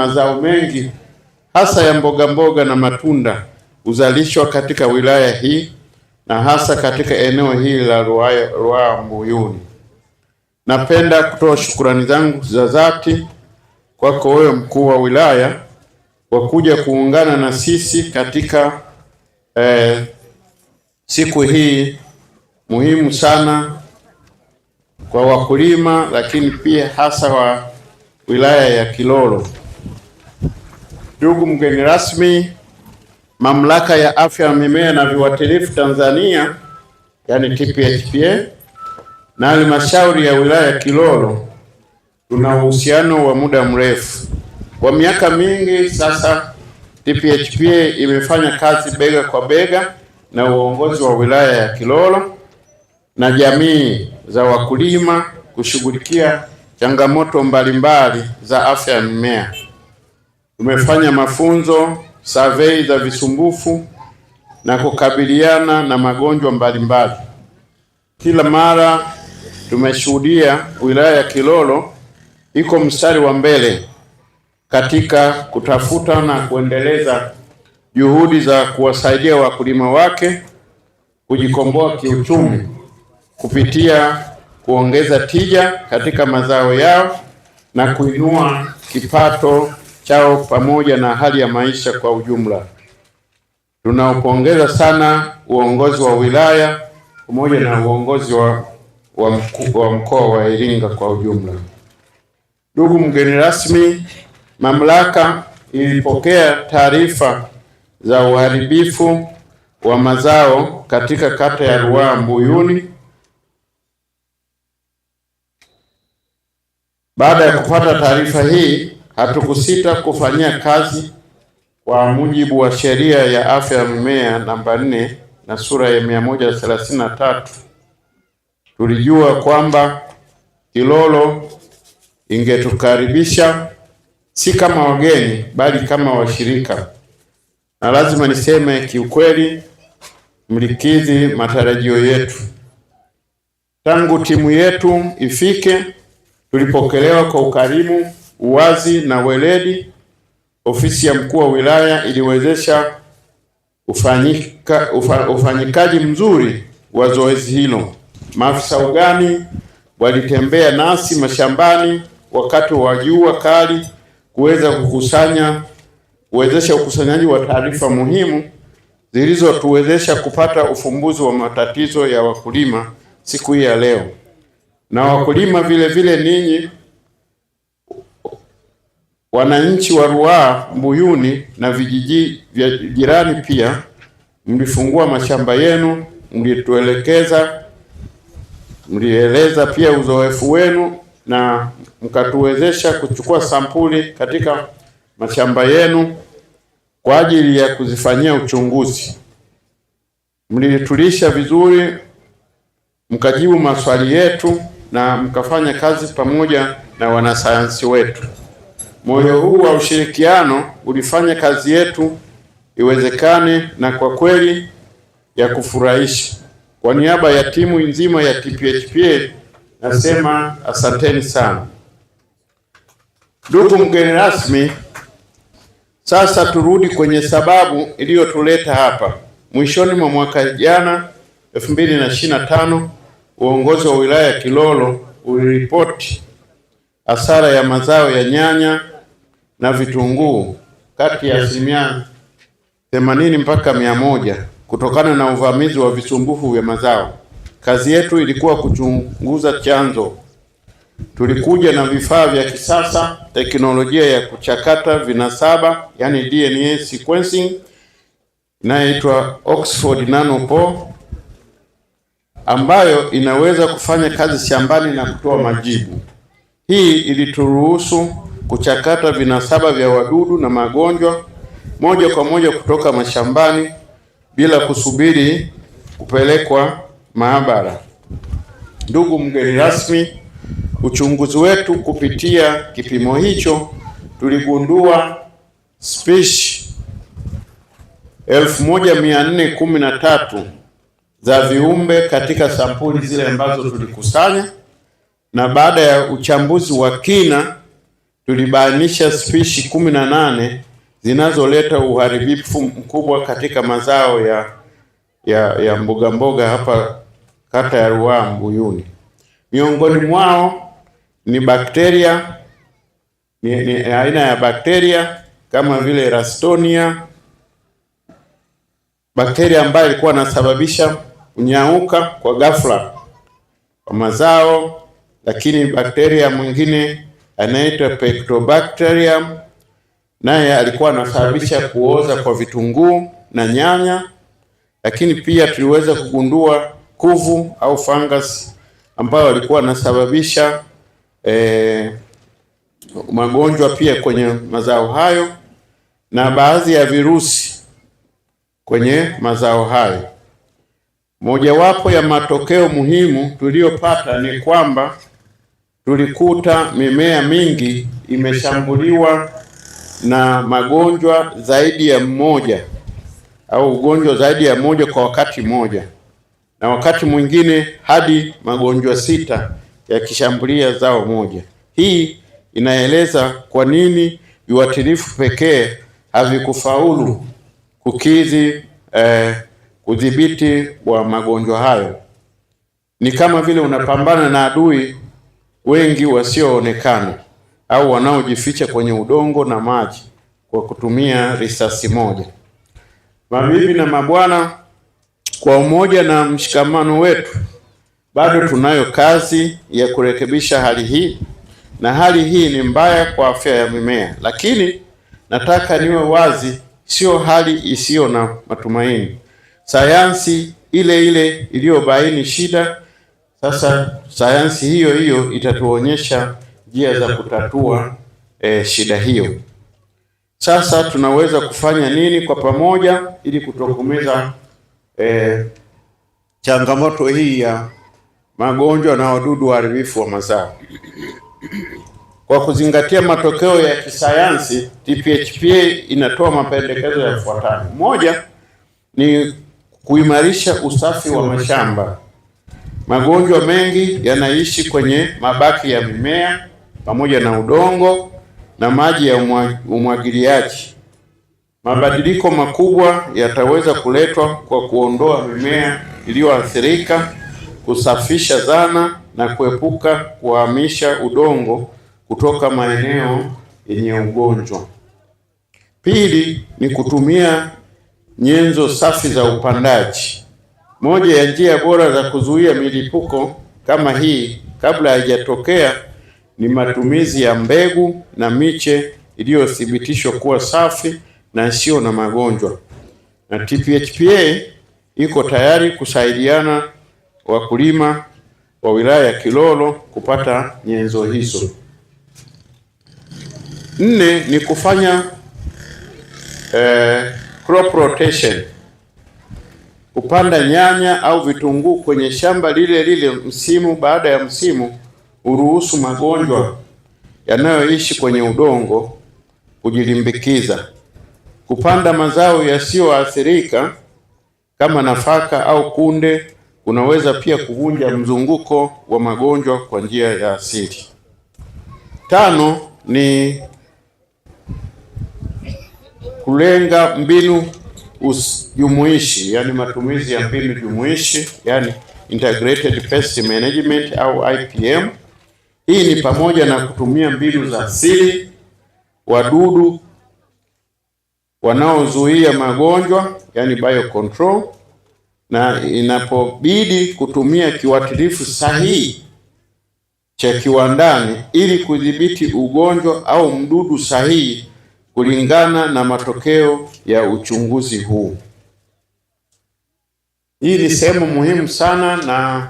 mazao mengi hasa ya mboga mboga na matunda huzalishwa katika wilaya hii na hasa katika eneo hili la Ruaha Mbuyuni. Napenda kutoa shukrani zangu za dhati kwako wewe mkuu wa wilaya kwa kuja kuungana na sisi katika siku hii muhimu sana kwa wakulima, lakini pia hasa wa wilaya ya Kilolo. Ndugu mgeni rasmi, Mamlaka ya Afya ya Mimea na Viuatilifu Tanzania, yani TPHPA, na halmashauri ya wilaya ya Kilolo tuna uhusiano wa muda mrefu. Kwa miaka mingi sasa, TPHPA imefanya kazi bega kwa bega na uongozi wa wilaya ya Kilolo na jamii za wakulima kushughulikia changamoto mbalimbali za afya ya mimea. Tumefanya mafunzo, survey za visumbufu na kukabiliana na magonjwa mbalimbali. Kila mara tumeshuhudia wilaya ya Kilolo iko mstari wa mbele katika kutafuta na kuendeleza juhudi za kuwasaidia wakulima wake kujikomboa kiuchumi kupitia kuongeza tija katika mazao yao na kuinua kipato chao pamoja na hali ya maisha kwa ujumla. Tunaupongeza sana uongozi wa wilaya pamoja na uongozi wa mkoa wa Iringa kwa ujumla. Ndugu mgeni rasmi, mamlaka ilipokea taarifa za uharibifu wa mazao katika kata ya Ruaha Mbuyuni. Baada ya kupata taarifa hii, hatukusita kufanyia kazi kwa mujibu wa sheria ya afya ya mimea namba 4 na sura ya 133. Tulijua kwamba Kilolo ingetukaribisha si kama wageni bali kama washirika, na lazima niseme kiukweli mlikidhi matarajio yetu. Tangu timu yetu ifike, tulipokelewa kwa ukarimu, uwazi na weledi. Ofisi ya mkuu wa wilaya iliwezesha ufanyikaji mzuri wa zoezi hilo. Maafisa ugani walitembea nasi mashambani wakati wa jua kali kuwezesha ukusanyaji wa taarifa muhimu zilizotuwezesha kupata ufumbuzi wa matatizo ya wakulima siku hii ya leo. Na wakulima vile vile, ninyi wananchi wa Ruaha Mbuyuni na vijiji vya jirani pia mlifungua mashamba yenu, mlieleza pia uzoefu wenu na mkatuwezesha kuchukua sampuli katika mashamba yenu kwa ajili ya kuzifanyia uchunguzi. Mlitulisha vizuri, mkajibu maswali yetu na mkafanya kazi pamoja na wanasayansi wetu. Moyo huu wa ushirikiano ulifanya kazi yetu iwezekane na kwa kweli ya kufurahisha. Kwa niaba ya timu nzima ya TPHPA nasema asanteni sana. Ndugu mgeni rasmi, sasa turudi kwenye sababu iliyotuleta hapa. Mwishoni mwa mwaka jana 2025, uongozi wa wilaya ya Kilolo uliripoti hasara ya mazao ya nyanya na vitunguu kati ya 80 mpaka 100 kutokana na uvamizi wa visumbufu vya mazao. Kazi yetu ilikuwa kuchunguza chanzo. Tulikuja na vifaa vya kisasa, teknolojia ya kuchakata vinasaba, yani DNA sequencing, inayoitwa Oxford Nanopore, ambayo inaweza kufanya kazi shambani na kutoa majibu. Hii ilituruhusu kuchakata vinasaba vya wadudu na magonjwa moja kwa moja kutoka mashambani bila kusubiri kupelekwa maabara. Ndugu mgeni rasmi, uchunguzi wetu kupitia kipimo hicho tuligundua spishi 1413 za viumbe katika sampuli zile ambazo tulikusanya, na baada ya uchambuzi wa kina tulibainisha spishi 18 zinazoleta uharibifu mkubwa katika mazao ya mboga mboga hapa kata ya Ruaha Mbuyuni. Miongoni mwao ni bakteria, ni aina ya bakteria kama vile Ralstonia, bakteria ambayo ilikuwa inasababisha kunyauka kwa ghafla kwa mazao, lakini bakteria mwingine anaitwa Pectobacterium naye alikuwa anasababisha kuoza kwa vitunguu na nyanya, lakini pia tuliweza kugundua kuvu au fungus ambayo alikuwa anasababisha magonjwa pia kwenye mazao hayo na baadhi ya virusi kwenye mazao hayo. Mojawapo ya matokeo muhimu tuliyopata ni kwamba tulikuta mimea mingi imeshambuliwa na magonjwa zaidi ya mmoja au ugonjwa zaidi ya moja kwa wakati mmoja, na wakati mwingine hadi magonjwa 6 yakishambulia zao moja. Hii inaeleza kwa nini viuatilifu pekee havikufaulu kukidhi udhibiti wa magonjwa hayo. Ni kama vile unapambana na adui wengi wasioonekana au wanaojificha kwenye udongo na maji kwa kutumia risasi moja. Mabibi na mabwana, kwa umoja na mshikamano wetu bado tunayo kazi ya kurekebisha hali hii, na hali hii ni mbaya kwa afya ya mimea, lakini nataka niwe wazi, sio hali isiyo na matumaini. Sayansi ile ile iliyobaini shida, sasa sayansi hiyo hiyo itatuonyesha njia za kutatua shida hiyo. Sasa tunaweza kufanya nini kwa pamoja ili kutokomeza changamoto hii ya magonjwa na wadudu waharibifu wa mazao? Kwa kuzingatia matokeo ya kisayansi, TPHPA inatoa mapendekezo yafuatayo. Moja ni kuimarisha usafi wa mashamba. Magonjwa mengi yanaishi kwenye mabaki ya mimea pamoja na udongo na maji ya umwagiliaji. Mabadiliko makubwa yataweza kuletwa kwa kuondoa mimea iliyoathirika, kusafisha zana na kuepuka kuhamisha udongo kutoka maeneo yenye ugonjwa. Pili ni kutumia nyenzo safi za upandaji. Moja ya njia bora za kuzuia milipuko kama hii kabla haijatokea ni matumizi ya mbegu na miche iliyothibitishwa kuwa safi na isiyo na magonjwa. Na TPHPA iko tayari kusaidiana wakulima wa wilaya ya Kilolo kupata nyenzo hizo. 4 ni kufanya crop rotation, kupanda nyanya au vitunguu kwenye shamba lile lile msimu baada ya msimu, uruhusu magonjwa yanayoishi kwenye udongo kujilimbikiza. Kupanda mazao yasiyoathirika kama nafaka au kunde unaweza pia kuvunja mzunguko wa magonjwa kwa njia ya asili. 5 ni kulenga mbinu jumuishi, yani matumizi ya mbinu jumuishi, yani integrated pest management au IPM. Hii ni pamoja na kutumia mbinu za asili, wadudu wanaozuia magonjwa, yani biocontrol, na inapobidi kutumia kiuatilifu sahihi cha kiwandani ili kudhibiti ugonjwa au mdudu sahihi kulingana na matokeo ya uchunguzi huu. Hii ni sehemu muhimu sana, na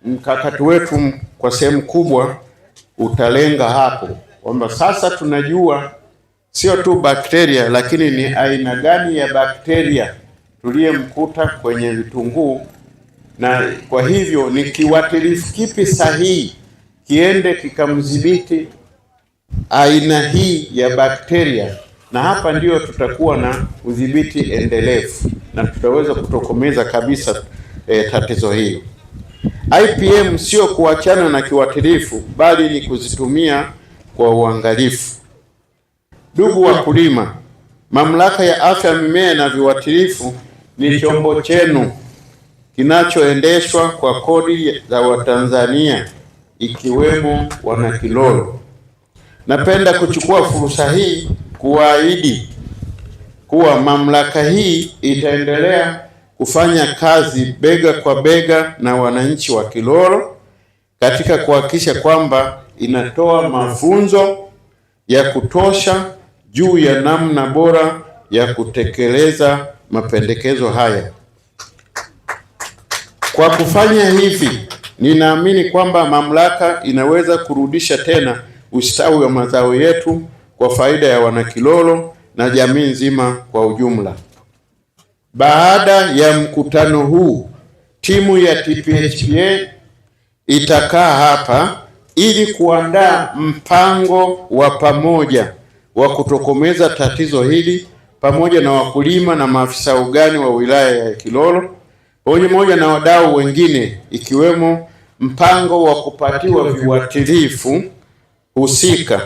mkakati wetu kwa sehemu kubwa utalenga hapo kwamba sasa tunajua sio tu bakteria, lakini ni aina gani ya bakteria tuliyemkuta kwenye vitunguu, na kwa hivyo ni kiuatilifu kipi sahihi kiende kikamdhibiti aina hii ya bakteria, na hapa ndio tutakuwa na udhibiti endelevu na tutaweza kutokomeza kabisa tatizo hili. IPM sio kuachana na kiuatilifu, bali ni kuzitumia kwa uangalifu. Ndugu wakulima, Mamlaka ya Afya ya Mimea na Viuatilifu ni chombo chenu kinachoendeshwa kwa kodi za Watanzania ikiwemo Wanakilolo. Napenda kuchukua fursa hii kuwaahidi kuwa mamlaka hii itaendelea kufanya kazi bega kwa bega na wananchi wa Kilolo katika kuhakikisha kwamba inatoa mafunzo ya kutosha juu ya namna bora ya kutekeleza mapendekezo haya. Kwa kufanya hivi, ninaamini kwamba mamlaka inaweza kurudisha tena ustawi wa mazao yetu kwa faida ya Wanakilolo na jamii nzima kwa ujumla. Baada ya mkutano huu, timu ya TPHPA itakaa hapa ili kuandaa mpango wa pamoja wa kutokomeza tatizo hili pamoja na wakulima na maafisa ugani wa wilaya ya Kilolo pamoja na wadau wengine, ikiwemo mpango wa kupatiwa viuatilifu husika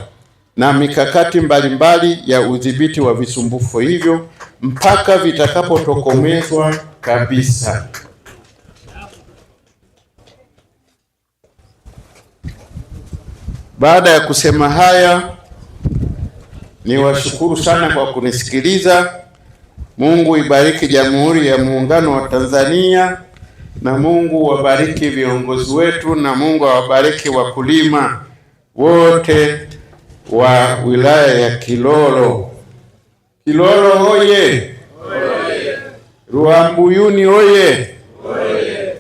na mikakati mbalimbali ya udhibiti wa visumbufu hivyo mpaka vitakapotokomezwa kabisa. Baada ya kusema haya, niwashukuru sana kwa kunisikiliza. Mungu ibariki Jamhuri ya Muungano wa Tanzania, na Mungu wabariki viongozi wetu, na Mungu awabariki wakulima wote wa wilaya ya Kilolo. Kilolo hoye! Ruambuyuni hoye!